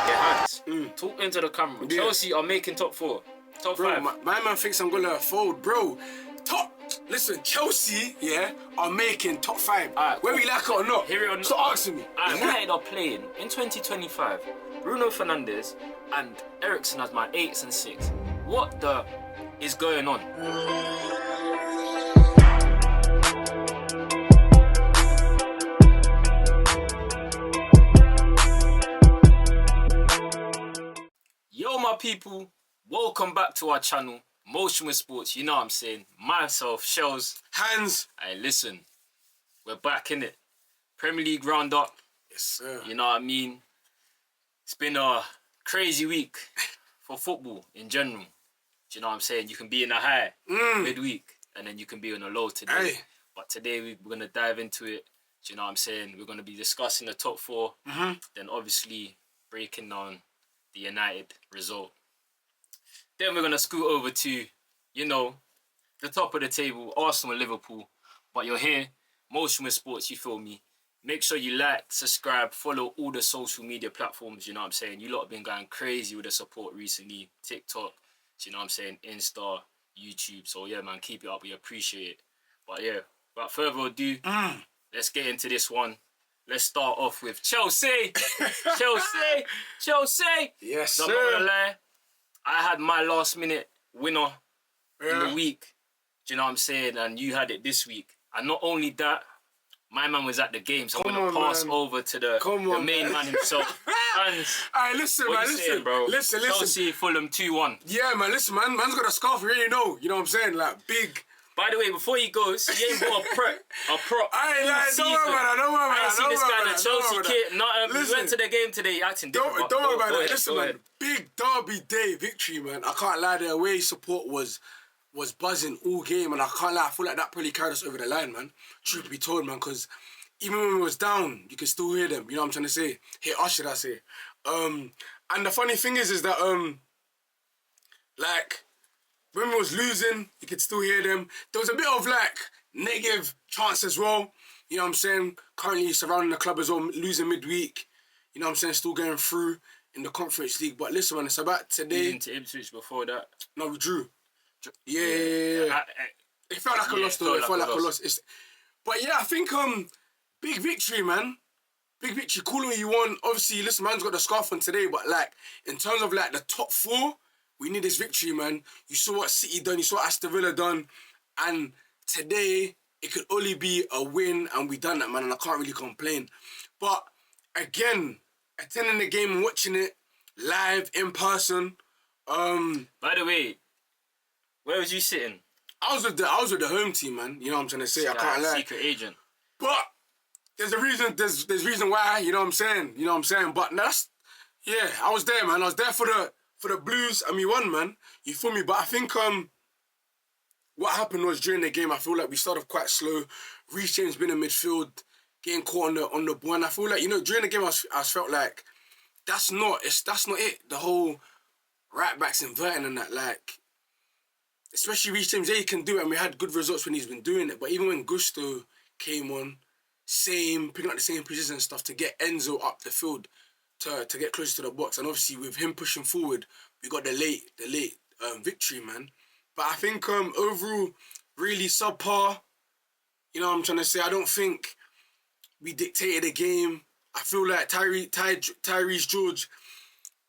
Hans, talk into the camera. Yeah. Chelsea are making top 4, top 5. My man thinks I'm gonna fold, bro. Listen, Chelsea, are making top 5. Alright, whether we like it or not. Hear it or not. Stop asking me. United are playing in 2025. Bruno Fernandes and Eriksen as my 8s and 6. What the is going on? Yo, my people, welcome back to our channel, Motion with Sports. You know what I'm saying? Myself, Shells, Hands. Hey, listen, we're back in it. Premier League roundup. Yes, sir. You know what I mean? It's been a crazy week for football in general. Do you know what I'm saying? You can be in a high midweek and then you can be on a low today. Hey. But today we're going to dive into it. Do you know what I'm saying? We're going to be discussing the top 4. Then obviously breaking down the United result. Then we're going to scoot over to, you know, the top of the table, Arsenal and Liverpool. But you're here, Motion with Sports, you feel me? Make sure you like, subscribe, follow all the social media platforms, you know what I'm saying? You lot have been going crazy with the support recently. Tik Tok, you know what I'm saying? Insta, YouTube. So yeah, man, keep it up. We appreciate it. But yeah, without further ado, let's get into this one. Let's start off with Chelsea. Chelsea. Yes, So sir. I'm not gonna lie, I had my last minute winner in the week. Do you know what I'm saying? And you had it this week. And not only that, my man was at the game, so I'm gonna pass over to the main man himself. Alright, listen, What man, you listen, saying, bro? listen. Chelsea, Fulham 2-1. Yeah, man, listen, man. Man's got a scarf, you already know. You know what I'm saying? Like, big. By the way, before he goes, he ain't bought a prop. I ain't like, don't worry about that, I ain't see this guy in a Chelsea kit. He went to the game today acting different. Don't worry about that. Ahead, Listen, man, big derby day victory, man. I can't lie, the away support was buzzing all game, and I can't lie, I feel like that probably carried us over the line, man. Truth be told, man, because even when we was down, you can still hear them. You know what I'm trying to say? Hear us, should I say? And the funny thing is that like, when we was losing, you could still hear them. There was a bit of like negative chance as well. You know what I'm saying? Currently surrounding the club as well, losing midweek. You know what I'm saying? Still going through in the Conference League. But listen, man, it's about today. Losing to Ipswich before that. No, we drew. Yeah. It felt like a loss though. It felt like a loss. But yeah, I think big victory, man. Big victory. Cool what you want. Obviously, listen, man's got the scarf on today, but like in terms of like the top 4. We need this victory, man. You saw what City done. You saw what Aston Villa done. And today, it could only be a win, and we done that, man, and I can't really complain. But, again, attending the game and watching it live, in person. By the way, where was you sitting? I was with the home team, man. You know what I'm trying to say? I can't lie. Secret agent. But there's a reason, there's reason why, you know what I'm saying? You know what I'm saying? But I was there, man. I was there for the Blues, and we won, man. You feel me? But I think what happened was during the game, I feel like we started off quite slow. Reece James been in midfield, getting caught on the ball. And I feel like, you know, during the game, I felt like that's not it. The whole right backs inverting and that, like, especially Reece James, he can do it, and we had good results when he's been doing it. But even when Gusto came on, picking up the same position and stuff to get Enzo up the field, to get closer to the box, and obviously with him pushing forward, we got the late victory, man. But I think overall, really subpar. You know what I'm trying to say? I don't think we dictated the game. I feel like Tyrese George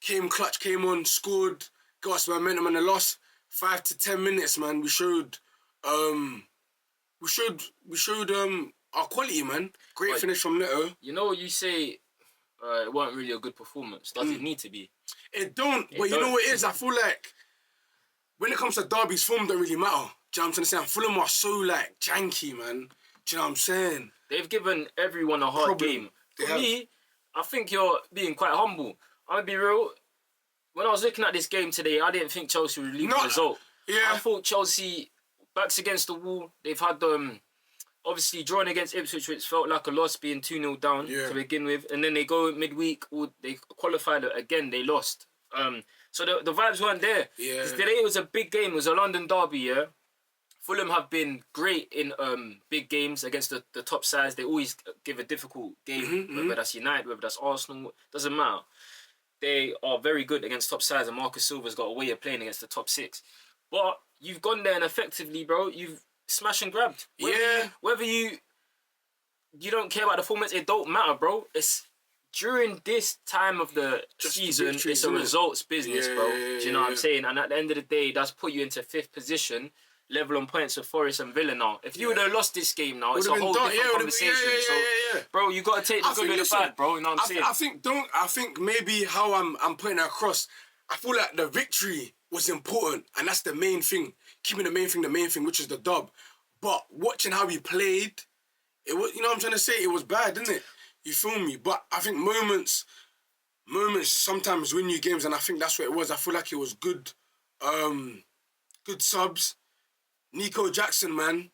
came clutch, came on, scored, got us momentum, and the last 5 to 10 minutes, man, we showed our quality, man. Great finish from Neto. You know what you say? It wasn't really a good performance. Does it need to be? It don't. But you know what it is? I feel like when it comes to derbies, form don't really matter. Do you know what I'm trying to say? And Fulham are so like janky, man. Do you know what I'm saying? They've given everyone a hard game. For me, I think you're being quite humble. I'll be real. When I was looking at this game today, I didn't think Chelsea would leave the result. Yeah. I thought Chelsea, backs against the wall. They've had obviously drawing against Ipswich, which felt like a loss, being 2-0 down to begin with, and then they go midweek, they qualified again, they lost. So the vibes weren't there. Yeah. Today it was a big game. It was a London derby, yeah. Fulham have been great in big games against the top sides. They always give a difficult game, whether that's United, whether that's Arsenal, doesn't matter. They are very good against top sides, and Marcus Silva's got a way of playing against the top 6. But you've gone there and effectively, bro, you've smashed and grabbed. Whether you don't care about the formats, it don't matter, bro. It's during this time of the season, it's a results business, bro. Do you know what I'm saying? And at the end of the day, that's put you into 5th position, level on points with Forest and Villa now. If you would have lost this game now, it's a whole different conversation. Bro, you got to take the good and the bad, bro. You know what I'm saying? I think maybe how I'm putting it across, I feel like the victory was important, and that's the main thing. Keeping the main thing, which is the dub. But watching how we played, it was, you know what I'm trying to say? It was bad, didn't it? You feel me? But I think moments sometimes win you games, and I think that's what it was. I feel like it was good subs. Nico Jackson, man.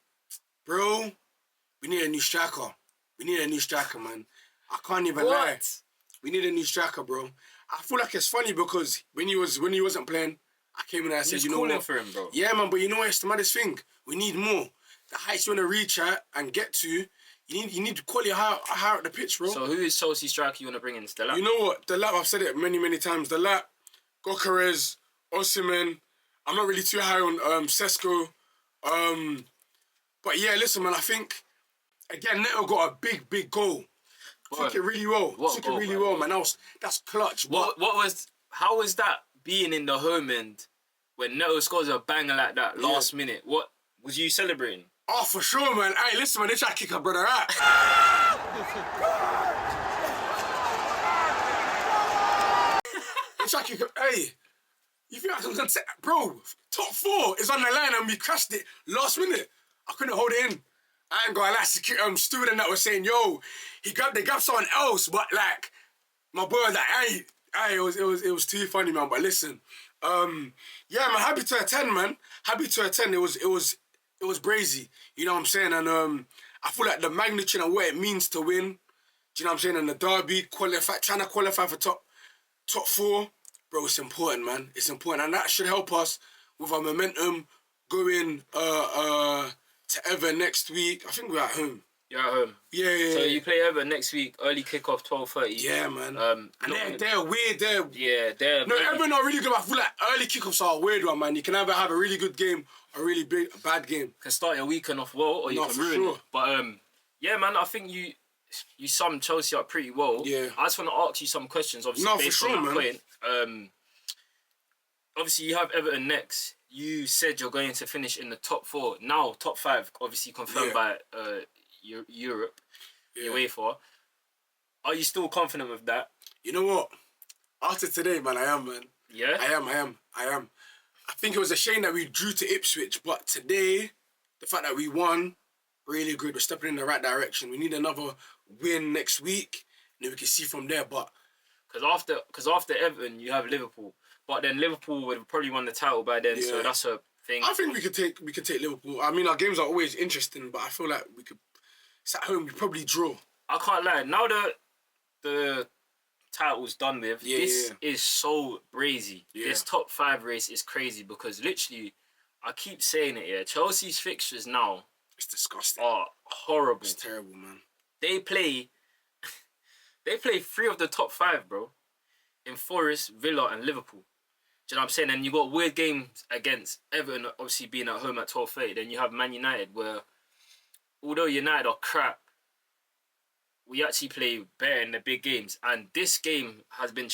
Bro, we need a new striker. Man. I can't even lie. We need a new striker, bro. I feel like it's funny because when he wasn't playing, I came in and I said, you know what? For him, bro. Yeah, man, but you know what? It's the maddest thing. We need more. The heights you want to reach at and get to, you need quality higher up the pitch, bro. So who is Chelsea striker you want to bring in? Delap? You know what? Delap, I've said it many times. Delap, Gokares, Osimhen. I'm not really too high on Sesko. But yeah, listen, man, I think, again, Neto got a big goal. Took it really well. Man. That's clutch. How was that being in the home end when Neto scores a banger like that last minute? What was you celebrating? Oh, for sure, man. Hey, listen, man, they try to kick her brother out. They try to kick her. Hey, you think I was gonna say, bro? Top 4 is on the line and we crashed it last minute. I couldn't hold it in. I ain't got a student that was saying, yo, they grabbed someone else, but like my boy was like, hey, it was too funny, man. But listen, yeah, man, happy to attend, man. Happy to attend. It was brazy. You know what I'm saying? And I feel like the magnitude and what it means to win. Do you know what I'm saying? And the derby, trying to qualify for top 4, bro. It's important, man. It's important, and that should help us with our momentum going to Everton next week. I think we're at home. You're at home. Yeah. So you play Everton next week. Early kickoff, 12:30. Yeah, man. And they're weird. They're no, Everton are really good. I feel like early kickoffs are a weird one, man. You can either have a really good game or a really bad game. You can start your weekend off well, or you can ruin it. But yeah, man. I think you summed Chelsea up pretty well. Yeah. I just want to ask you some questions, obviously, based on that point. Obviously, you have Everton next. You said you're going to finish in the top 4. Now, top 5, obviously confirmed by Europe, UEFA. Are you still confident with that? You know what? After today, man, I am, man. Yeah? I am. I think it was a shame that we drew to Ipswich, but today, the fact that we won, really good. We're stepping in the right direction. We need another win next week, and then we can see from there. But because after Everton, you have Liverpool. But then Liverpool would have probably won the title by then, so that's a thing. I think we could take Liverpool. I mean, our games are always interesting, but I feel like we could. It's at home, we probably draw. I can't lie. Now the title's done with, this is so brazy. Yeah. This top 5 race is crazy because literally, I keep saying it. Yeah, Chelsea's fixtures now, it's disgusting. Are horrible. It's terrible, man. They play 3 of the top 5, bro, in Forest, Villa, and Liverpool. Do you know what I'm saying? And you got weird games against Everton, obviously being at home at 12:30. Then you have Man United, where although United are crap, we actually play better in the big games. And this game has been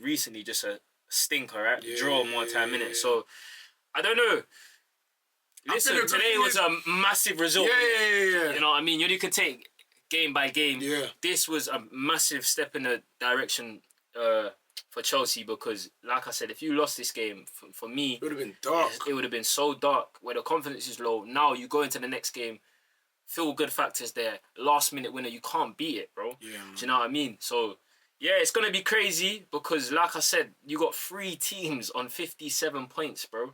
recently just a stinker, right? Draw more time in it. So I don't know. Listen, today was a massive result. Yeah. You know what I mean? You only could take game by game. Yeah. This was a massive step in the direction for Chelsea because, like I said, if you lost this game, for me... It would have been dark. It would have been so dark where the confidence is low. Now you go into the next game, feel good factors there. Last minute winner, you can't beat it, bro. Yeah, man. Do you know what I mean? So, yeah, it's going to be crazy because, like I said, you got 3 teams on 57 points, bro.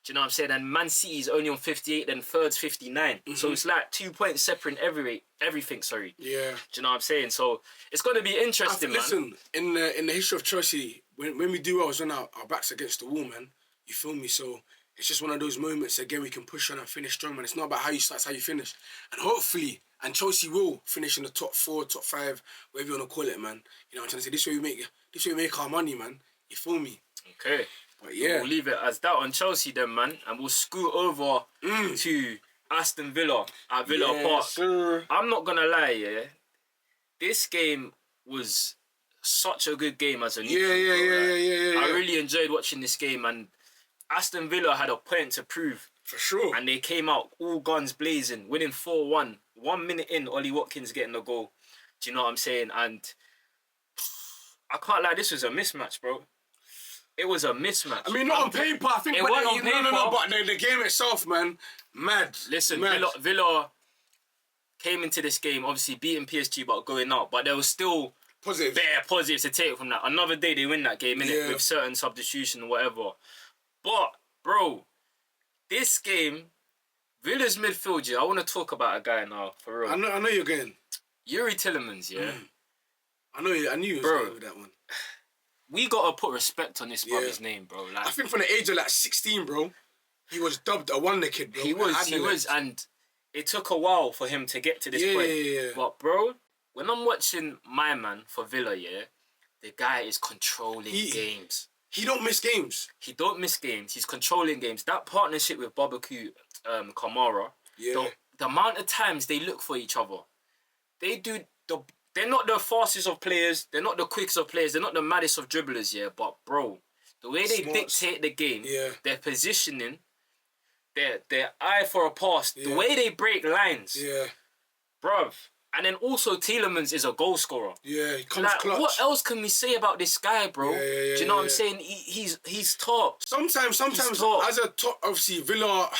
Do you know what I'm saying? And Man City's only on 58, then third's 59. Mm-hmm. So it's like 2 points separate in everything, sorry. Yeah. Do you know what I'm saying? So it's going to be interesting, man. Listen, in the history of Chelsea, when we do well, it's when our back's against the wall, man. You feel me? So it's just one of those moments, again, we can push on and finish strong, man. It's not about how you start, it's how you finish. And hopefully, and Chelsea will finish in the top 4, top 5, whatever you want to call it, man. You know what I'm trying to say? This way we make our money, man. You feel me? Okay. But yeah. We'll leave it as that on Chelsea then, man. And we'll scoot over to Aston Villa at Villa Park. Sir. I'm not going to lie, yeah. This game was such a good game as a neutral. Yeah. I really enjoyed watching this game, and Aston Villa had a point to prove. For sure. And they came out all guns blazing, winning 4-1. 1 minute in, Ollie Watkins getting the goal. Do you know what I'm saying? And I can't lie, this was a mismatch, bro. It was a mismatch. I mean, not on paper. I think. It wasn't on paper. No. But the game itself, man, mad. Listen, mad. Villa came into this game, obviously beating PSG, but going out. But there was still bare positives to take from that. Another day they win that game, innit? With certain substitution or whatever. But, bro, this game, Villa's midfield, I want to talk about a guy now, for real. I know you're going. Yuri Tillemans, yeah? I knew you was going with that one. We got to put respect on this brother's name, bro. Like, I think from the age of 16, bro, he was dubbed a wonder kid, bro. He was, and it took a while for him to get to this point. Yeah. But, bro, when I'm watching my man for Villa, the guy is controlling games. He don't miss games. He don't miss games. He's controlling games. That partnership with Babaku Kamara, the amount of times they look for each other, they're not the fastest of players. They're not the quickest of players. They're not the maddest of dribblers, but, bro, the way they dictate the game, their positioning, their eye for a pass, the way they break lines, bruv. And then also Tielemans is a goal scorer. Yeah, he comes clutch. What else can we say about this guy, bro? Do you know what I'm saying? He's top. Sometimes as a top, obviously Villa,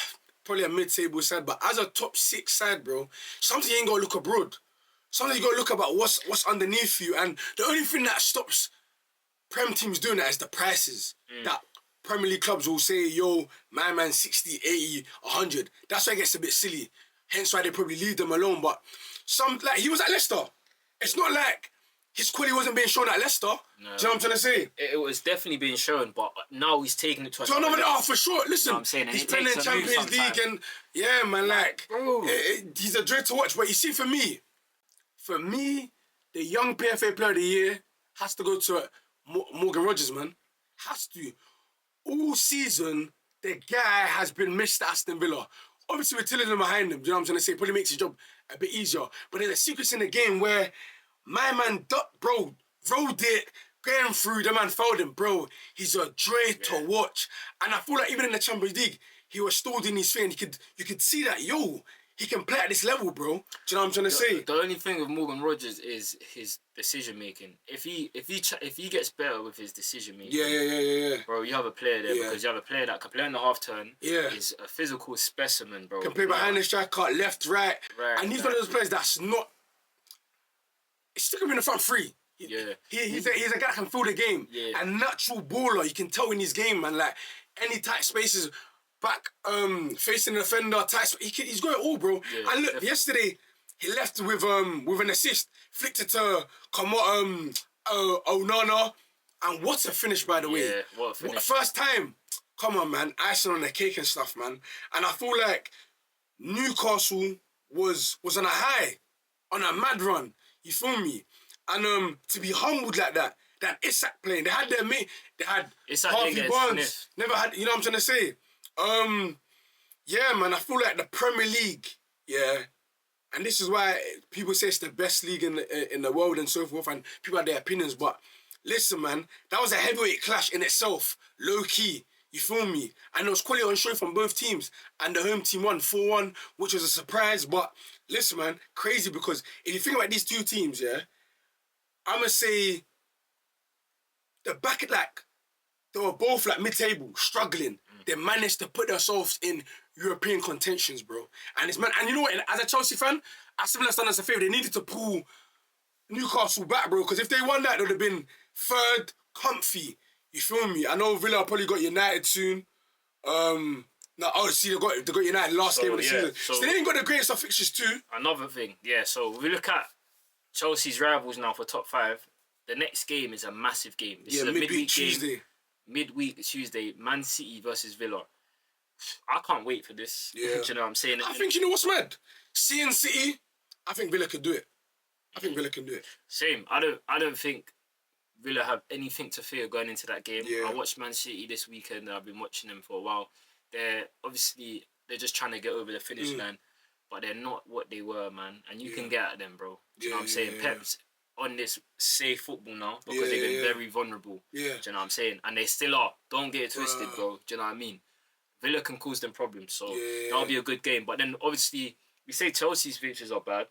probably a mid-table side, but as a top 6 side, bro, something you ain't gotta look abroad. Something you gotta look about what's underneath you. And the only thing that stops Prem teams doing that is the prices. That Premier League clubs will say, yo, my man 60, 80, 100. That's why it gets a bit silly. Hence why they probably leave them alone. But he was at Leicester. It's not like his quality wasn't being shown at Leicester. No. Do you know what I'm trying to say? It was definitely being shown, but now he's taking it to another level. For sure. Listen, you know what I'm saying? He's playing in Champions League and man, he's a dread to watch. But you see, for me, the young PFA Player of the Year has to go to Morgan Rogers, man. Has to. All season, the guy has been missed at Aston Villa. Obviously, we're telling him behind him. Do you know what I'm trying to say? Probably makes his job a bit easier. But there's a secret in the game where my man, bro, rode it, going through, the man fouled him, bro. He's a joy to watch. And I feel like even in the Champions League, he was still doing his thing. You could see that, he can play at this level, bro. Do you know what I'm trying to say? The only thing with Morgan Rogers is his decision making. If he gets better with his decision making, bro, you have a player there because you have a player that can play on the half turn. Is a physical specimen, bro. Can play behind the striker, left, right, and he's one of those players that's not. He's still gonna be in the front three. He's a guy that can feel the game. A natural baller. You can tell in his game, man. Like any tight spaces. Back, facing the defender, he's got it all, bro. And look, yesterday he left with an assist, flicked it to Onana, and what a finish, by the way. Yeah, what a finish. First time, come on, man, icing on the cake and stuff, man. And I feel like Newcastle was on a high, on a mad run. You feel me? And to be humbled like that Isak playing, they had their mate, they had Harvey Barnes, never had, you know what I'm trying to say? Man, I feel like the Premier League, and this is why people say it's the best league in the world and so forth, and people have their opinions, but listen, man, that was a heavyweight clash in itself, low-key, you feel me? And there was quality on show from both teams, and the home team won 4-1, which was a surprise, but listen, man, crazy, because if you think about these two teams, I'm gonna say the back at they were both like mid-table, struggling. They managed to put themselves in European contentions, bro. And it's, man, and you know what? As a Chelsea fan, Aston Villa's done us a favour. They needed to pull Newcastle back, bro. Because if they won that, they would have been third, comfy. You feel me? I know Villa probably got United soon. They got United last game of the season. So they ain't got the greatest of fixtures too. Another thing, so if we look at Chelsea's rivals now for top 5, the next game is a massive game. This is a midweek Tuesday. Midweek Tuesday, Man City versus Villa. I can't wait for this. Yeah. Do you know what I'm saying? I think, you know what's mad? Seeing City, I think Villa could do it. Same. I don't think Villa have anything to fear going into that game. Yeah. I watched Man City this weekend. I've been watching them for a while. They're just trying to get over the finish line, but they're not what they were, man. And you can get at them, bro. Do you know what I'm saying? Pep's on this safe football now because they've been very vulnerable. Yeah. Do you know what I'm saying? And they still are. Don't get it twisted, bro. Do you know what I mean? Villa can cause them problems, so that'll be a good game. But then, obviously, we say Chelsea's fixtures are bad.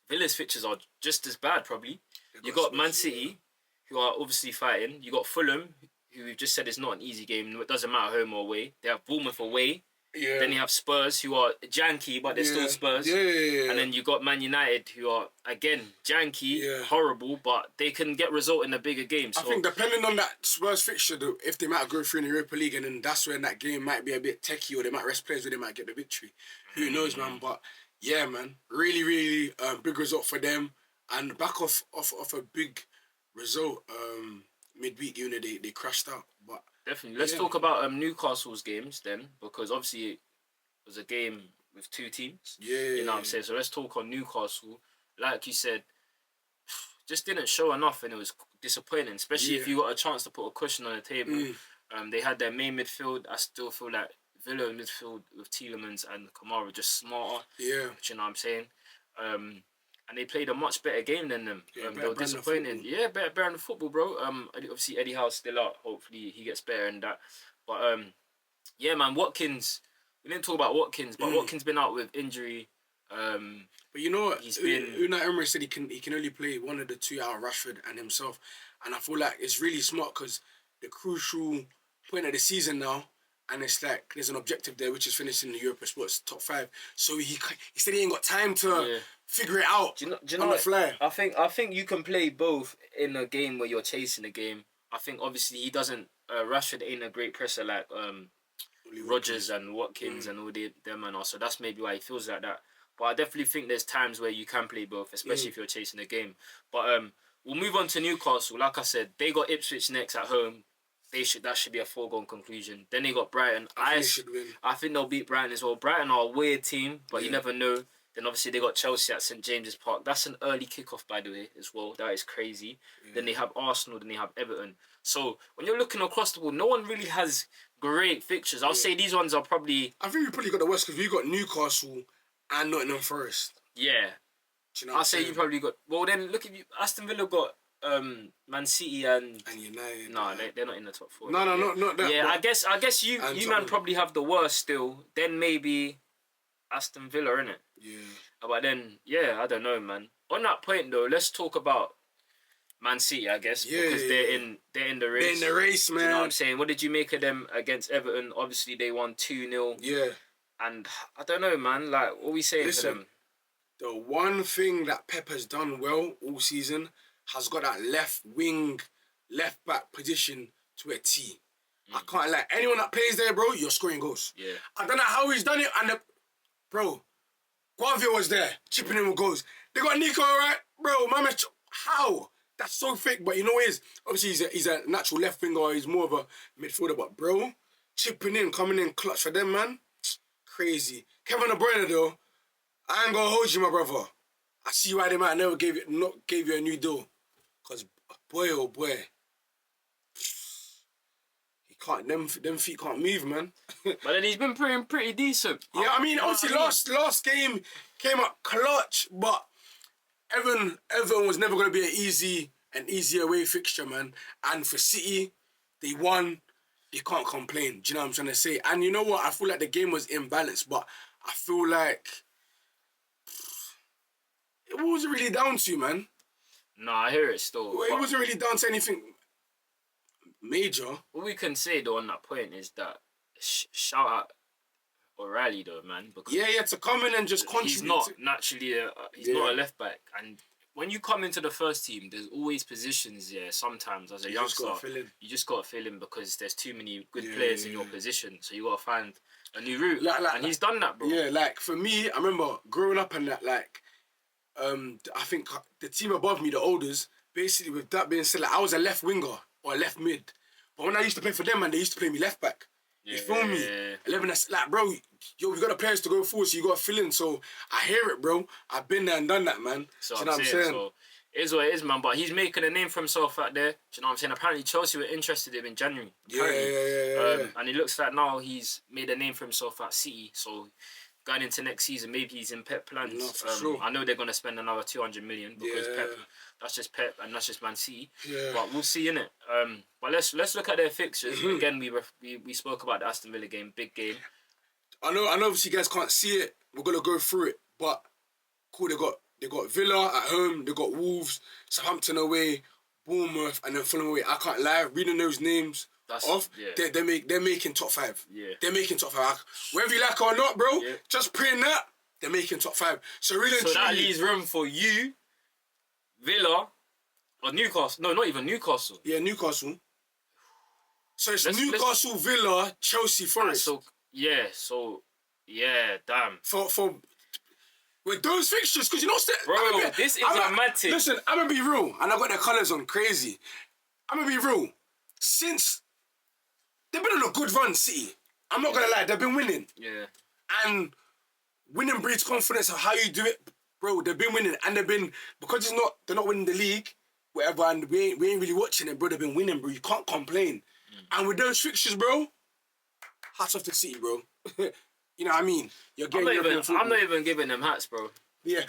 Villa's fixtures are just as bad, probably. You got Man City, who are obviously fighting. You got Fulham, who we've just said is not an easy game. It doesn't matter home or away. They have Bournemouth away. Yeah. Then you have Spurs, who are janky, but they're still Spurs. Yeah. And then you got Man United, who are, again, janky, horrible, but they can get result in the bigger games. So I think depending on that Spurs fixture, though, if they might go through in the Europa League, and then that's when that game might be a bit techie, or they might rest players where they might get the victory. Who knows, man? But yeah, man, really, big result for them. And back off a big result midweek, you know, they crashed out. But definitely. Let's talk about Newcastle's games then, because obviously it was a game with two teams. You know what I'm saying? So let's talk on Newcastle. Like you said, just didn't show enough, and it was disappointing, especially if you got a chance to put a cushion on the table. They had their main midfield. I still feel like Villa midfield with Tielemans and Kamara were just smarter. Yeah. You know what I'm saying? And they played a much better game than them. They were disappointing. Yeah, better in the football, bro. Obviously Eddie Howe's still out. Hopefully he gets better in that. But yeah, man, Watkins. We didn't talk about Watkins, but Watkins been out with injury. But you know what? Unai Emery said he can only play one of the two out of Rashford and himself, and I feel like it's really smart because the crucial point of the season now. And it's like there's an objective there, which is finishing the Europa Sports top 5. So he said he ain't got time to figure it out. Do you know on the fly. I think you can play both in a game where you're chasing a game. I think obviously he doesn't. Rashford ain't a great presser like Rodgers and Watkins and all them and all. So that's maybe why he feels like that. But I definitely think there's times where you can play both, especially if you're chasing a game. But we'll move on to Newcastle. Like I said, they got Ipswich next at home. That should be a foregone conclusion. Then they got Brighton. I think they'll beat Brighton as well. Brighton are a weird team, but you never know. Then obviously they got Chelsea at St James's Park. That's an early kickoff, by the way, as well. That is crazy. Then they have Arsenal. Then they have Everton. So when you're looking across the board, no one really has great fixtures. I'll say these ones are probably. I think we probably got the worst because we got Newcastle and Nottingham Forest. Yeah. Do you know I'll say you probably got. Well, then look if you Aston Villa got. Man City and United. No, they're not in the top 4. No, not that. Yeah, I guess you man probably have the worst still. Then maybe Aston Villa, innit? Yeah. But then, I don't know, man. On that point though, let's talk about Man City, I guess, because they're in the race. They're in the race, man. Do you know what I'm saying? What did you make of them against Everton? Obviously, they won 2-0. Yeah. And I don't know, man. Like, what are we saying to them? The one thing that Pep has done well all season has got that left wing, left back position to a T. I can't lie. Anyone that plays there, bro, you're scoring goals. Yeah. I don't know how he's done it. And bro, Guavio was there, chipping in with goals. They got Nico, right? Bro, man, how? That's so fake. But you know what it is? Obviously, he's a natural left winger. He's more of a midfielder. But bro, chipping in, coming in clutch for them, man. Crazy. Kevin De Bruyne, though, I ain't gonna hold you, my brother. I see why they might never gave you a new deal. Because, boy, oh boy, he can't. Them feet can't move, man. But then he's been pretty decent. Yeah, I mean, obviously, last game came up clutch, but Everton was never going to be an easy away fixture, man. And for City, they won. They can't complain. Do you know what I'm trying to say? And you know what? I feel like the game was imbalanced, but I feel like it wasn't really down to, man. No, I hear it still. Well, it wasn't really down to anything major. What we can say though on that point is that shout out O'Reilly though, man. Because to come in and just contribute. He's not naturally not a left back, and when you come into the first team, there's always positions. Yeah, sometimes as a youngster, you just gotta fill in because there's too many good players in your position. So you gotta find a new route, and he's done that, bro. Yeah, like for me, I remember growing up and that, like. I think the team above me, the Olders, basically with that being said, like, I was a left winger or a left mid. But when I used to play for them, man, they used to play me left back. You feel me? 11, that's like, bro, yo, we got the players to go forward, so you got to fill in. So I hear it, bro. I've been there and done that, man. So you know what I'm saying? So it is what it is, man. But he's making a name for himself out there. Do you know what I'm saying? Apparently Chelsea were interested in him in January. Yeah. And it looks like now he's made a name for himself at City. So going into next season, maybe he's in Pep plans. No, for sure. I know they're going to spend another 200 million because Pep, that's just Pep and that's just Man City. Yeah. But we'll see, innit? But let's look at their fixtures. Again, we spoke about the Aston Villa game, big game. I know obviously you guys can't see it. We're gonna go through it. But cool, they got Villa at home, they got Wolves, Southampton away, Bournemouth, and then Fulham away. I can't lie, reading those names they're making top 5. Yeah. They're making top 5. Whether you like it or not, bro, just praying that, they're making top 5. So really and truly, that leaves room for you, Villa, or Newcastle. No, not even Newcastle. Yeah, Newcastle. So it's Newcastle, Villa, Chelsea, Forest. Damn. For with those fixtures, because you know what's that? Bro, this is a mad thing. Listen, I'm going to be real, and I got their colours on crazy. I'm going to be real. Since they've been on a good run, City. I'm not going to lie, they've been winning. Yeah. And winning breeds confidence of how you do it. Bro, they've been winning. And they've been, because they're not winning the league, whatever, and we ain't really watching it, bro. They've been winning, bro. You can't complain. And with those fixtures, bro, hats off to City, bro. You know what I mean? I'm not even giving them hats, bro. Yeah.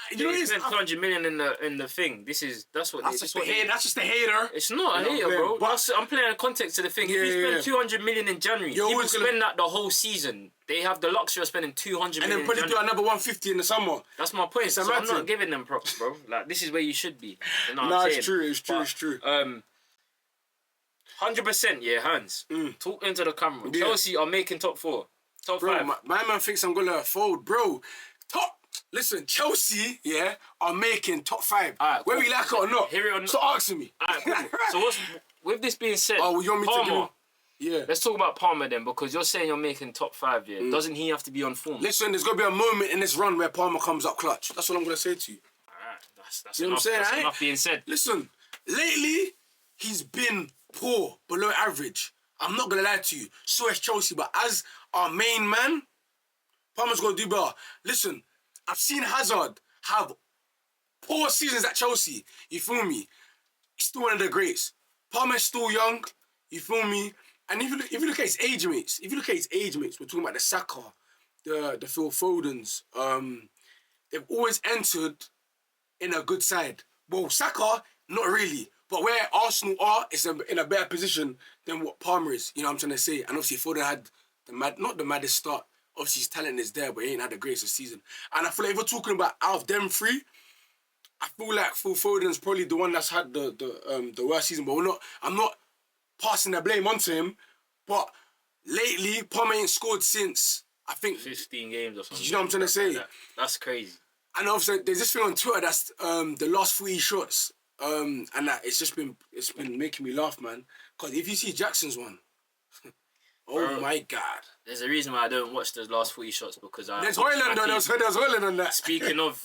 You know, spent 200 million in the thing. That's just the hater. It's not a hater, bro. I'm playing context to the thing. If you spend 200 million in January, people spend that the whole season. They have the luxury of spending 200 million. And then probably do another 150 in the summer. That's my point. So I'm not giving them props, bro. Like, this is where you should be. You know what I'm saying? It's true. 100%, yeah, Hans. Talk into the camera. Yeah. Chelsea are making top 4. Top 5. My man thinks I'm gonna fold, bro. Listen, Chelsea, are making top 5. Right, whether you like it or not. Hear it or not. Stop asking me. Alright, cool. So with this being said, you want me Palmer, to let's talk about Palmer then, because you're saying you're making top 5, yeah. Doesn't he have to be on form? Listen, there's gonna be a moment in this run where Palmer comes up clutch. That's what I'm gonna say to you. Alright, that's you know enough. What I'm saying, that's enough being said. Listen, lately he's been poor, below average. I'm not gonna lie to you. So is Chelsea, but as our main man, Palmer's gonna do better. Listen, I've seen Hazard have poor seasons at Chelsea. You feel me? He's still one of the greats. Palmer's still young. You feel me? And if you look at his age mates, we're talking about the Saka, the Phil Fodens. They've always entered in a good side. Well, Saka, not really. But where Arsenal are, it's in a better position than what Palmer is. You know what I'm trying to say? And obviously Foden had not the maddest start. Obviously his talent is there, but he ain't had the greatest season. And I feel like if we're talking about out of them 3, I feel like Phil Foden's probably the one that's had the worst season. But I'm not passing the blame onto him. But lately, Palmer ain't scored since, I think, 15 games or something. You know what I'm trying to say? That's crazy. And obviously, there's this thing on Twitter that's the last 40 shots. And that it's been making me laugh, man. Because if you see Jackson's one, oh my God. There's a reason why I don't watch those last 40 shots, because there's Hoyland on that. There's Hoyland on that. Speaking of,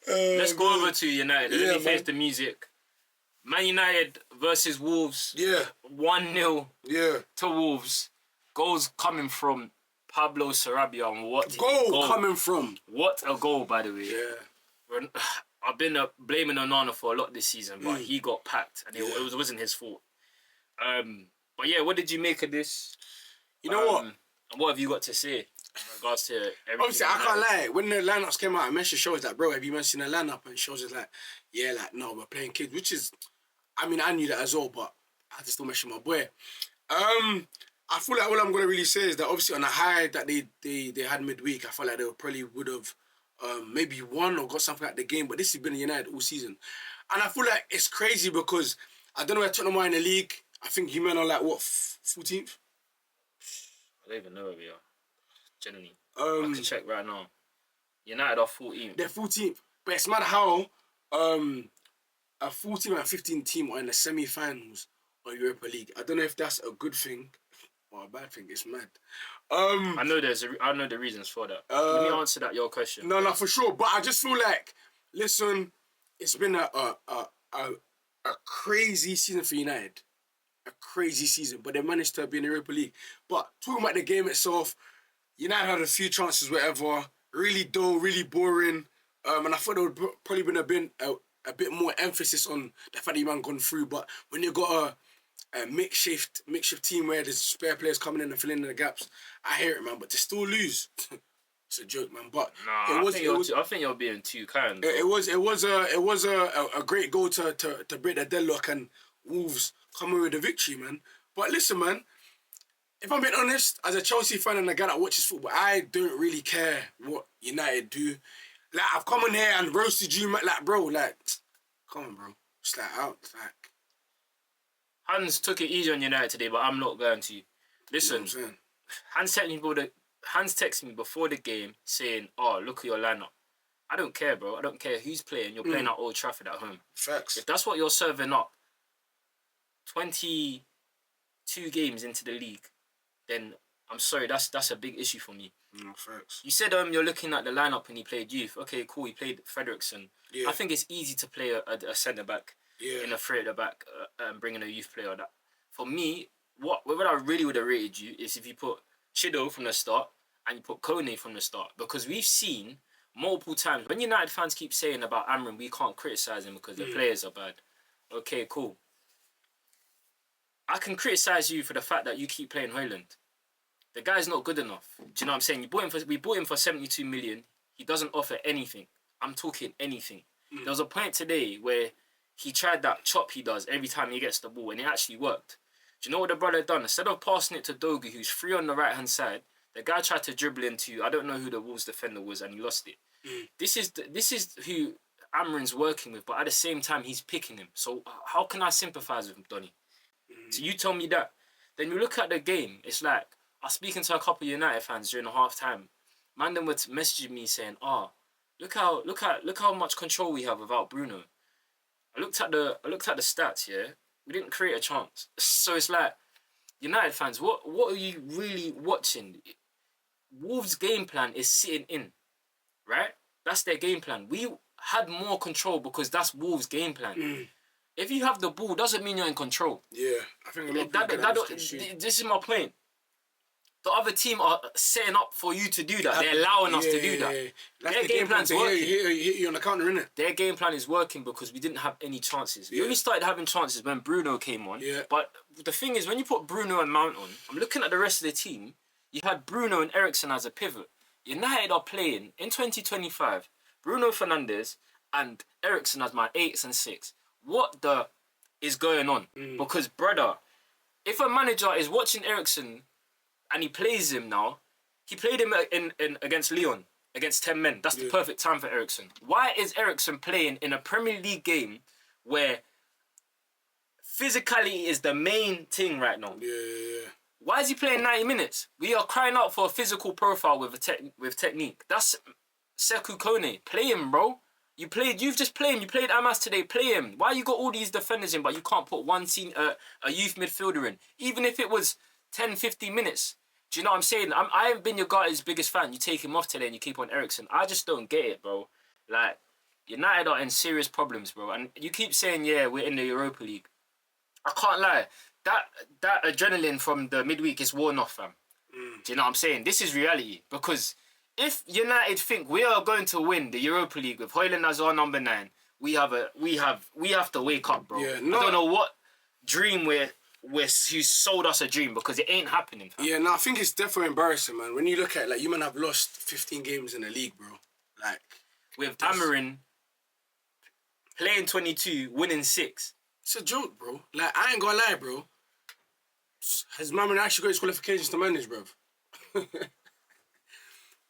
let's go over to United. Let me face the music. Man United versus Wolves. Yeah. 1-0 to Wolves. Goals coming from Pablo Sarabia. And what goal coming from? What a goal, by the way. Yeah. I've been blaming Onana for a lot this season, but he got packed, and it wasn't his fault. But yeah, what did you make of this? You know what? And what have you got to say in regards to everything? Obviously, I can't lie. When the lineups came out, I mentioned shows like, bro, have you mentioned the lineup? And shows is like, yeah, like, no, we're playing kids, which is, I mean, I knew that as well, but I had to still mention my boy. I feel like all I'm going to really say is that obviously on the high that they had midweek, I felt like they probably would have maybe won or got something out of the game, but this has been a United all season. And I feel like it's crazy because I don't know where Tottenham are in the league. I think you men are like, what, 14th? I don't even know where we are. Generally. I can check right now. United are 14th. They're 14th. But it's mad how a 14 and 15 team are in the semi-finals of Europa League. I don't know if that's a good thing or a bad thing. It's mad. I know the reasons for that. Let me answer your question. No, for sure. But I just feel like, listen, it's been a crazy season for United. a crazy season, but they managed to be in the Europa League. But talking about the game itself, United had a few chances, whatever. Really dull, really boring. And I thought there would probably been a bit more emphasis on the fact that you man gone through. But when you got a makeshift team where there's spare players coming in and filling in the gaps, I hear it, man. But to still lose, it's a joke, man. But I think you're being too kind. It was a great goal to break the deadlock and Wolves coming with the victory, man. But listen, man, if I'm being honest, as a Chelsea fan and a guy that watches football, I don't really care what United do. Like, I've come in here and roasted you, like, bro, like, come on, bro, just like out, like. Hans took it easy on United today, but I'm not going to. Listen, You know Hans texted me before the game saying, "Oh, look at your lineup." I don't care, bro. I don't care who's playing. You're playing at Old Trafford at home. Facts. If that's what you're serving up, 22 games into the league, then I'm sorry, that's a big issue for me. Facts. You said you're looking at the lineup and he played youth. Okay, cool. He played Frederiksen. Yeah. I think it's easy to play a centre back in a three at the back and bringing a youth player. That for me, what I really would have rated you is if you put Chido from the start and you put Kone from the start, because we've seen multiple times when United fans keep saying about Amrin, we can't criticise him because the players are bad. Okay, cool. I can criticise you for the fact that you keep playing Højlund. The guy's not good enough. Do you know what I'm saying? We bought him for 72 million. He doesn't offer anything. I'm talking anything. There was a point today where he tried that chop he does every time he gets the ball, and it actually worked. Do you know what the brother done? Instead of passing it to Dogu, who's free on the right-hand side, the guy tried to dribble into, I don't know who the Wolves defender was, and he lost it. This is who Amrin's working with, but at the same time, he's picking him. So how can I sympathise with him, Donny? So you tell me that. Then you look at the game, it's like, I was speaking to a couple of United fans during the half-time. Man, them were messaging me saying, look how much control we have without Bruno. I looked at the stats, yeah. We didn't create a chance. So it's like, United fans, what are you really watching? Wolves' game plan is sitting in, right? That's their game plan. We had more control because that's Wolves' game plan. If you have the ball, doesn't mean you're in control. Yeah, I think a lot of people this is my point. The other team are setting up for you to do that. They're allowing us to do that. Yeah. Their game plan's working. Hit you on the counter, innit? Their game plan is working because we didn't have any chances. We only started having chances when Bruno came on. Yeah. But the thing is, when you put Bruno and Mount on, I'm looking at the rest of the team, you had Bruno and Eriksen as a pivot. United are playing, in 2025, Bruno Fernandes and Eriksen as my 8s and 6. What the is going on? Because, brother, if a manager is watching Eriksen and he plays him now, he played him in against Lyon, against 10 men. That's the perfect time for Eriksen. Why is Eriksen playing in a Premier League game where physicality is the main thing right now? Yeah. Why is he playing 90 minutes? We are crying out for a physical profile with technique. That's Sekou Kone. Play him, bro. You've just played him. You played Amas today. Play him. Why you got all these defenders in, but you can't put a youth midfielder in? Even if it was 10, 15 minutes. Do you know what I'm saying? I haven't been your guy's biggest fan. You take him off today and you keep on Eriksen. I just don't get it, bro. Like, United are in serious problems, bro. And you keep saying, yeah, we're in the Europa League. I can't lie. That adrenaline from the midweek is worn off, fam. Do you know what I'm saying? This is reality. Because if United think we are going to win the Europa League with Højlund as our number 9, we have to wake up, bro. I don't know what dream who sold us a dream, because it ain't happening, fam. Yeah, no, I think it's definitely embarrassing, man. When you look at, like, you man have lost 15 games in the league, bro. Like, with Amarin playing 22, winning 6. It's a joke, bro. Like, I ain't gonna lie, bro. Has Maman actually got his qualifications to manage, bro?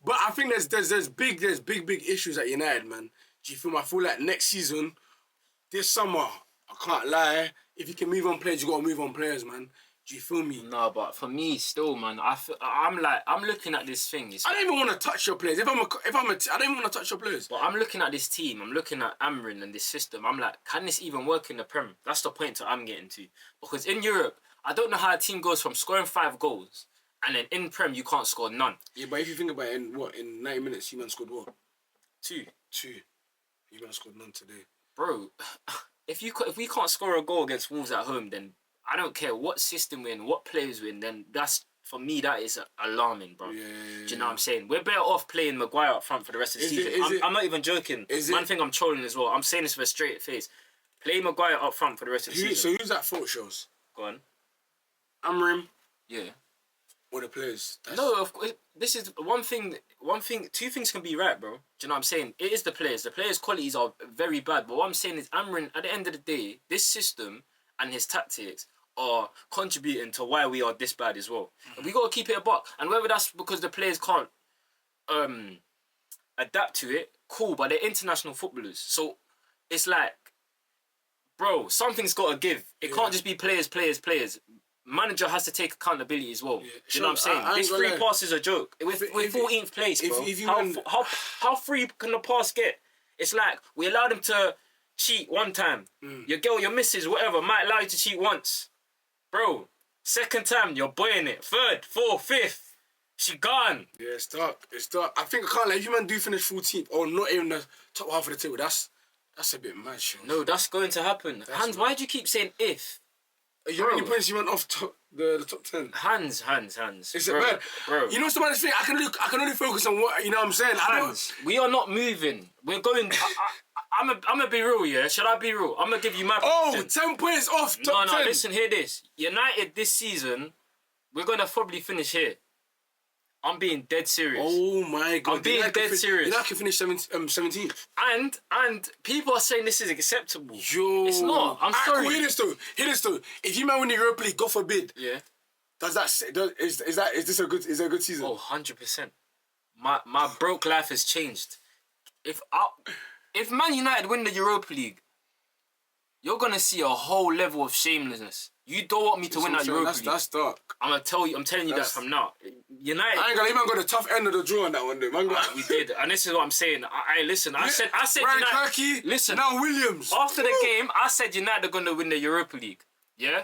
But I think there's big issues at United, man. Do you feel me? I feel like next season, this summer, I can't lie, if you can move on players, you gotta move on players, man. Do you feel me? No, but for me, still, man, I'm looking at this thing. I don't even want to touch your players. I don't even want to touch your players. But I'm looking at this team. I'm looking at Amrin and this system. I'm like, can this even work in the Prem? That's the point that I'm getting to. Because in Europe, I don't know how a team goes from scoring 5 goals and then in Prem you can't score none. Yeah, but if you think about it, in 90 minutes, you man scored what? 2. You man scored none today, bro. If we can't score a goal against Wolves at home, then I don't care what system we're in, what players we're in, then that's, for me, that is alarming, bro. Yeah. Do you know what I'm saying? We're better off playing Maguire up front for the rest of the season. I'm not even joking. Man, think I'm trolling as well. I'm saying this with a straight face. Play Maguire up front for the rest of the season. So who's that fault shows? Go on. Amrim. Yeah. Or the players? No, of course. This is one thing. Two things can be right, bro. Do you know what I'm saying? It is the players. The players' qualities are very bad. But what I'm saying is, Amrin, at the end of the day, this system and his tactics are contributing to why we are this bad as well. Mm-hmm. We got to keep it a buck. And whether that's because the players can't adapt to it, cool. But they're international footballers, so it's like, bro, something's got to give. It can't just be players. Manager has to take accountability as well. Yeah. Do you know what I'm saying? This free pass is a joke. We're 14th place, bro. How free can the pass get? It's like, we allowed him to cheat one time. Your girl, your missus, whatever, might allow you to cheat once. Bro, second time, you're boying it. Third, fourth, fifth, she gone. Yeah, it's dark. I think I can't, like, if you man do finish 14th or not even the top half of the table, that's a bit mad, sure. No, that's going to happen. Hans, why do you keep saying if? You know how many points you went off the top 10? Hands. It's bad. Bro. You know the maddest thing? I can only focus on what, you know what I'm saying? Hands. We are not moving. We're going... I'm gonna be real, yeah? Should I be real? I'm gonna give you my... 10 points off top 10. No, listen, hear this. United this season, we're gonna probably finish here. I'm being dead serious. Oh my God. I'm being dead serious. United can finish 17th. And people are saying this is acceptable. Yo. It's not. I'm sorry. Cool, hear this though. If you man win the Europa League, God forbid. Yeah. Is this a good season? Oh, 100%. My broke life has changed. If Man United win the Europa League, you're gonna see a whole level of shamelessness. You don't want me to win that Europa League. That's dark. I'm telling you that from now. United. I ain't gonna even got the tough end of the draw on that one, dude. We did, and this is what I'm saying. Listen. I said Ryan United. Kirky, listen. now Williams. After the game, I said United are gonna win the Europa League. Yeah.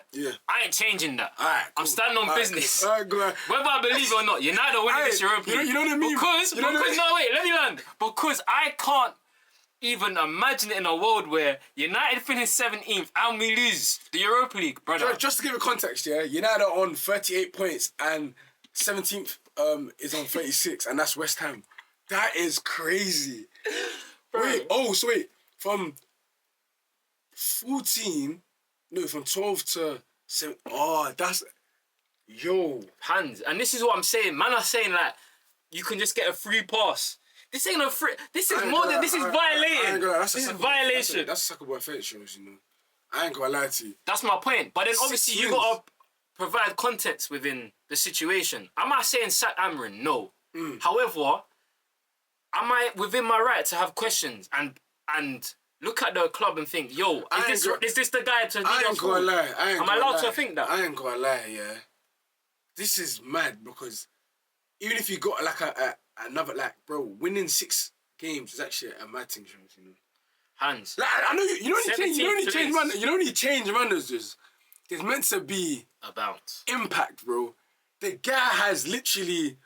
I ain't changing that. All right, cool. I'm standing on business. Cool. All right, good. Whether I believe it or not, United are winning this Europa League. You know what I mean? Because no, wait, let me land. Because I can't even imagine it in a world where United finish 17th and we lose the Europa League, brother. Just to give it context, yeah, United are on 38 points and 17th is on 36, and that's West Ham. That is crazy. Wait, from 12 to 7. Oh, that's... Yo. Hands. And this is what I'm saying. Man are saying, like, you can just get a free pass. This ain't a free... This is more than... This is violating. This is violation. That's a sucker boy fetish shows, you know. I ain't gonna lie to you. That's my point. But then obviously you gotta provide context within the situation. Am I saying sack Amrin? No. However, am I within my right to have questions and look at the club and think, yo, is this the guy to lead us? I ain't gonna lie. Am I allowed to think that? I ain't gonna lie, yeah. This is mad because even if you got like another, like, bro, winning 6 games is actually a mad thing, you know. Hands. Like, I know you don't need change managers. There's meant to be a bounce. Impact, bro. The guy has literally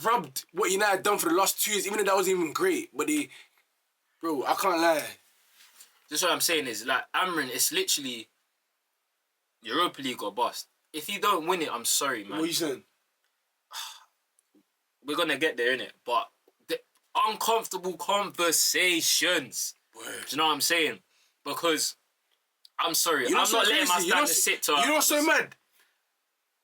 rubbed what United done for the last 2 years, even though that wasn't even great. But bro, I can't lie. Just what I'm saying is, like, Amrin, it's literally Europa League or bust. If you don't win it, I'm sorry, man. What are you saying? We're gonna get there, innit? But the uncomfortable conversations. Word. Do you know what I'm saying? Because I'm sorry, I'm not letting my standards sit to... You know what's so mad?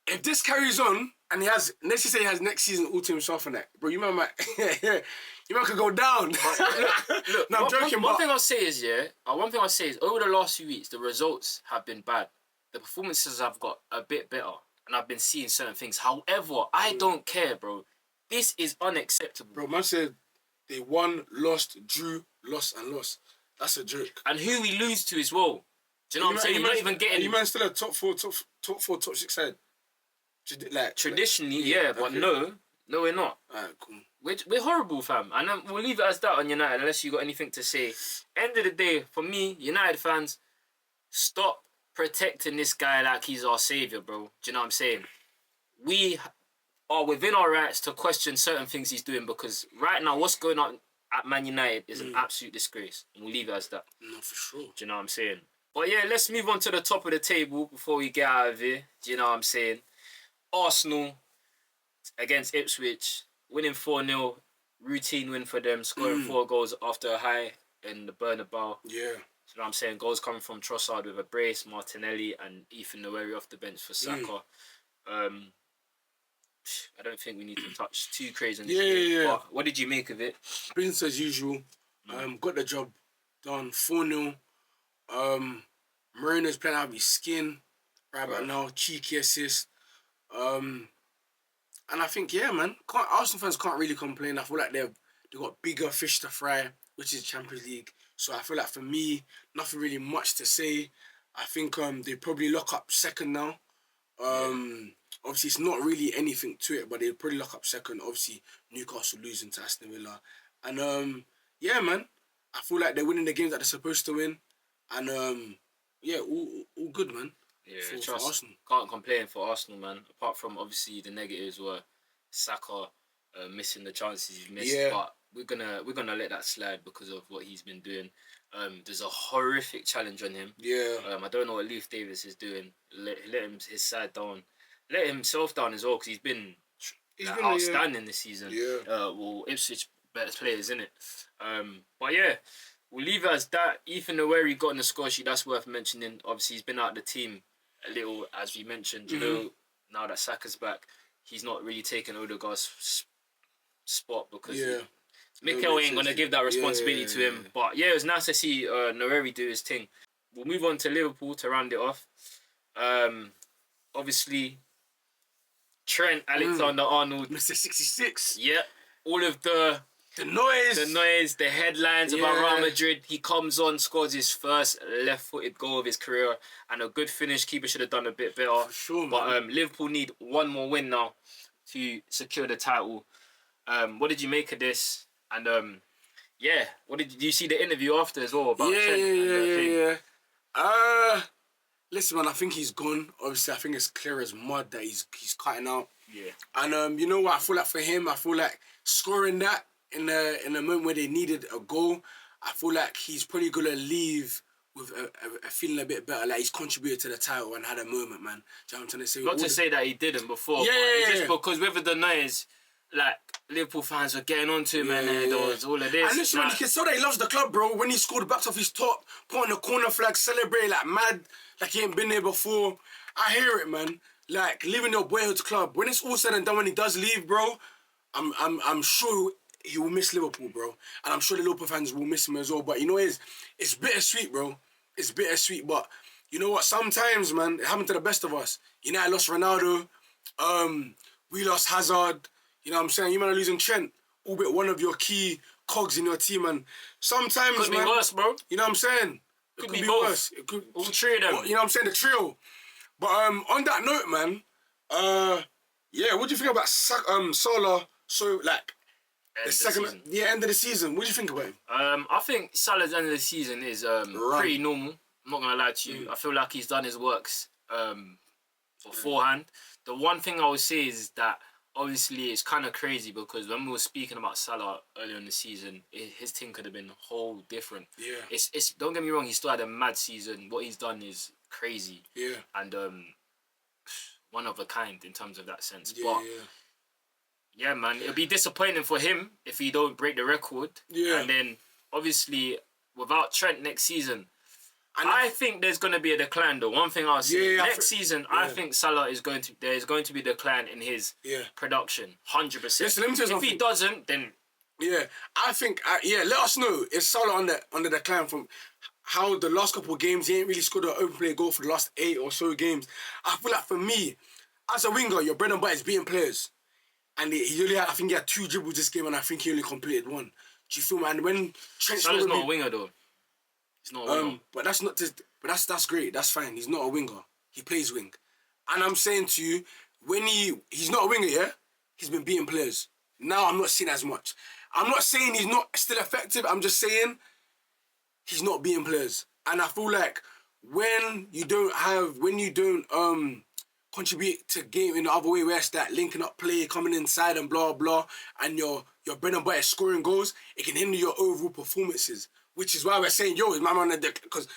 If this carries on and let's just say he has next season all to himself and that, bro, you man might, you man could go down. Look, no, I'm joking. One thing I'll say is, over the last few weeks, the results have been bad. The performances have got a bit better, and I've been seeing certain things. However, I don't care, bro. This is unacceptable. Bro, man said they won, lost, drew, lost, and lost. That's a joke. And who we lose to as well. Do you know what I'm saying? You're not even getting... You man still a top 6 side? Like, traditionally, yeah, but okay. No, we're not. Alright, cool. We're horrible, fam. And then we'll leave it as that on United unless you got anything to say. End of the day, for me, United fans, stop protecting this guy like he's our saviour, bro. Do you know what I'm saying? We are within our rights to question certain things he's doing because right now what's going on at Man United is an absolute disgrace. And we'll leave it as that. No, for sure. Do you know what I'm saying? But yeah, let's move on to the top of the table before we get out of here. Do you know what I'm saying? Arsenal against Ipswich, winning 4-0. Routine win for them, scoring 4 goals after a high in the Bernabeu. Yeah. You know what I'm saying? Goals coming from Trossard with a brace, Martinelli and Ethan Noweri off the bench for Saka. I don't think we need to touch too crazy on this game. Yeah. But what did you make of it? Business as usual. Got the job done. 4-0. Moreno's playing out of his skin right about now. Cheeky assist. And I think, yeah, man, Arsenal fans can't really complain. I feel like they've got bigger fish to fry, which is Champions League. So I feel like for me, nothing really much to say. I think they probably lock up second now. Obviously, it's not really anything to it, but they'll probably lock up second. Obviously, Newcastle losing to Aston Villa. And, yeah, man, I feel like they're winning the games that they're supposed to win. And, yeah, all good, man. Yeah, for Arsenal. Can't complain for Arsenal, man. Apart from, obviously, the negatives were Saka missing the chances he's missed. Yeah. But we're gonna let that slide because of what he's been doing. There's a horrific challenge on him. Yeah. I don't know what Leif Davis is doing. Let him his side down. Let himself down as well because he's been outstanding this season. Yeah. Well, Ipswich better players, innit? But yeah, we'll leave it as that. Ethan Noweri got in the score sheet. That's worth mentioning. Obviously, he's been out of the team a little, as we mentioned. You know, now that Saka's back, he's not really taking Odegaard's spot because Mikel ain't gonna give that responsibility to him. But yeah, it was nice to see Noweri do his thing. We'll move on to Liverpool to round it off. Obviously, Trent Alexander-Arnold, Mr. 66. yeah, all of the noise, the headlines about Real Madrid. He comes on, scores his first left-footed goal of his career, and a good finish. Keeper should have done a bit better. For sure, man. But Liverpool need one more win now to secure the title. What did you make of this? And what did you see the interview after as well about Trent? Listen, man, I think he's gone. Obviously, I think it's clear as mud that he's cutting out. Yeah. And you know what? I feel like for him, I feel like scoring that in a moment where they needed a goal, I feel like he's probably gonna leave with a feeling a bit better, like he's contributed to the title and had a moment, man. Do you know what I'm trying to say? Not to say that he didn't before, just because with the noise, like Liverpool fans were getting onto him and there was all of this. And listen, man, you can tell that he loves the club, bro. When he scored, backed off his top, put on the corner flag, celebrate like mad, like he ain't been there before. I hear it, man. Like leaving your boyhood's club. When it's all said and done, when he does leave, bro, I'm sure he will miss Liverpool, bro. And I'm sure the Liverpool fans will miss him as well. But you know it's bittersweet, bro. It's bittersweet. But you know what? Sometimes, man, it happened to the best of us. United lost Ronaldo. We lost Hazard. You know what I'm saying? You man are losing Trent, albeit one of your key cogs in your team. And sometimes, could be worse, bro. You know what I'm saying? It could be both. Worse. It could all three of them. You know what I'm saying? The trio. But on that note, man, what do you think about Salah? So like end of the season. What do you think about him? I think Salah's end of the season is pretty normal. I'm not gonna lie to you. I feel like he's done his works beforehand. The one thing I would say is that obviously it's kind of crazy because when we were speaking about Salah earlier in the season, his team could have been a whole different. Yeah. It's don't get me wrong, he still had a mad season. What he's done is crazy. Yeah. And one of a kind in terms of that sense. Yeah, man, it'll be disappointing for him if he don't break the record. Yeah. And then obviously without Trent next season, I think there's going to be a decline though. One thing I'll say, next season, I think Salah there's going to be a decline in his production, 100%. Listen, let me tell you something. If he doesn't, then I think let us know if Salah on the decline from how the last couple of games he ain't really scored an open play goal for the last 8 or so games. I feel like for me, as a winger, your bread and butter is beating players, and he only had, I think he had 2 dribbles this game, and I think he only completed 1. Do you feel, man? When Trent's Salah's not a winger though. He's not a winger. But that's not just. But that's great. That's fine. He's not a winger. He plays wing, and I'm saying to you, when he's not a winger, he's been beating players. Now I'm not seeing as much. I'm not saying he's not still effective. I'm just saying he's not beating players, and I feel like when you don't contribute to game in the other way, where it's that linking up play, coming inside and blah blah, and your bread and butter is scoring goals, it can hinder your overall performances. Which is why we're saying, is my man on the deck? Because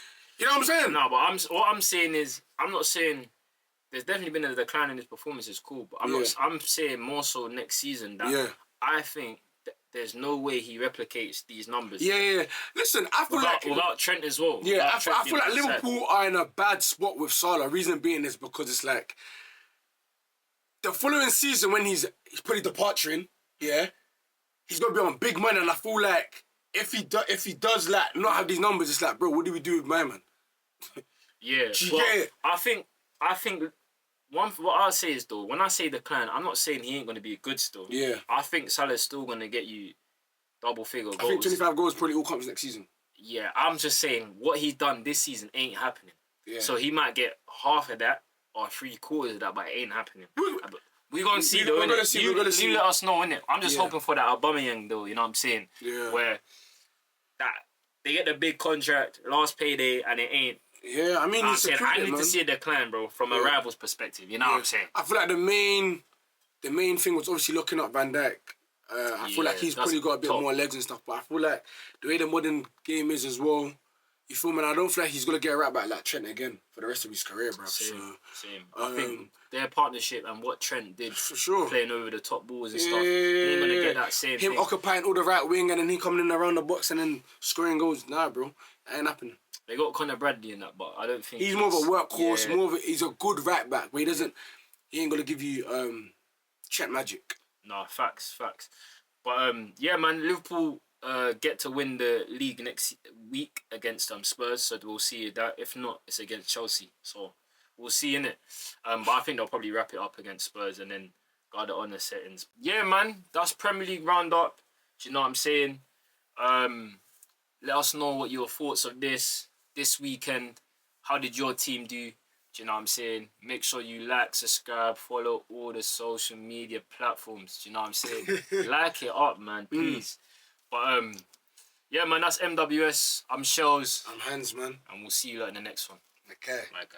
You know what I'm saying? No, but what I'm saying is, I'm not saying there's definitely been a decline in his performance. It's cool, but I'm saying more so next season that I think there's no way he replicates these numbers. Yeah. Listen, I feel without Trent as well. Yeah, I feel like Liverpool are in a bad spot with Salah. Reason being is because it's like the following season when he's putting departure in, he's gonna be on big money, and I feel like if he does like not have these numbers, it's like, bro, what do we do with my man? Yeah, I think what I'll say is though, when I say decline, I'm not saying he ain't gonna be good still. Yeah, I think Salah's still gonna get you double figure goals. I think 25 goals probably all comes next season. Yeah, I'm just saying what he's done this season ain't happening. Yeah. So he might get half of that or 3/4 of that, but it ain't happening. We're gonna see though. We're gonna see. You let us know, innit? I'm just hoping for that Aubameyang though. You know what I'm saying? Yeah. Where that they get the big contract, last payday, and it ain't. Yeah, I mean, I need to see a decline, bro, from a rival's perspective. You know what I'm saying? I feel like the main thing was obviously looking up Van Dijk. I feel like he's probably got a bit more legs and stuff, but I feel like the way the modern game is as well, you feel me? I don't feel like he's gonna get a right back like Trent again for the rest of his career, bro. Same. I think their partnership and what Trent did for sure, playing over the top balls and stuff, he ain't gonna get that same thing. Occupying all the right wing and then he coming in around the box and then scoring goals. Nah, bro, that ain't happening. They got Conor Bradley in that, but I don't think he's more of a workhorse. He's a good right back, but he ain't gonna give you Trent magic. Nah, facts. But yeah, man, Liverpool get to win the league next week against Spurs, so we'll see that. If not, it's against Chelsea, so we'll see in it. But I think they'll probably wrap it up against Spurs and then got it on the settings. Yeah, man, that's Premier League roundup. Do you know what I'm saying? Let us know what your thoughts of this weekend. How did your team do? Do you know what I'm saying? Make sure you like, subscribe, follow all the social media platforms. Do you know what I'm saying? Like it up, man, please. But yeah, man, that's MWS. I'm Shells. I'm Hans, man. And we'll see you in the next one. Okay. Okay.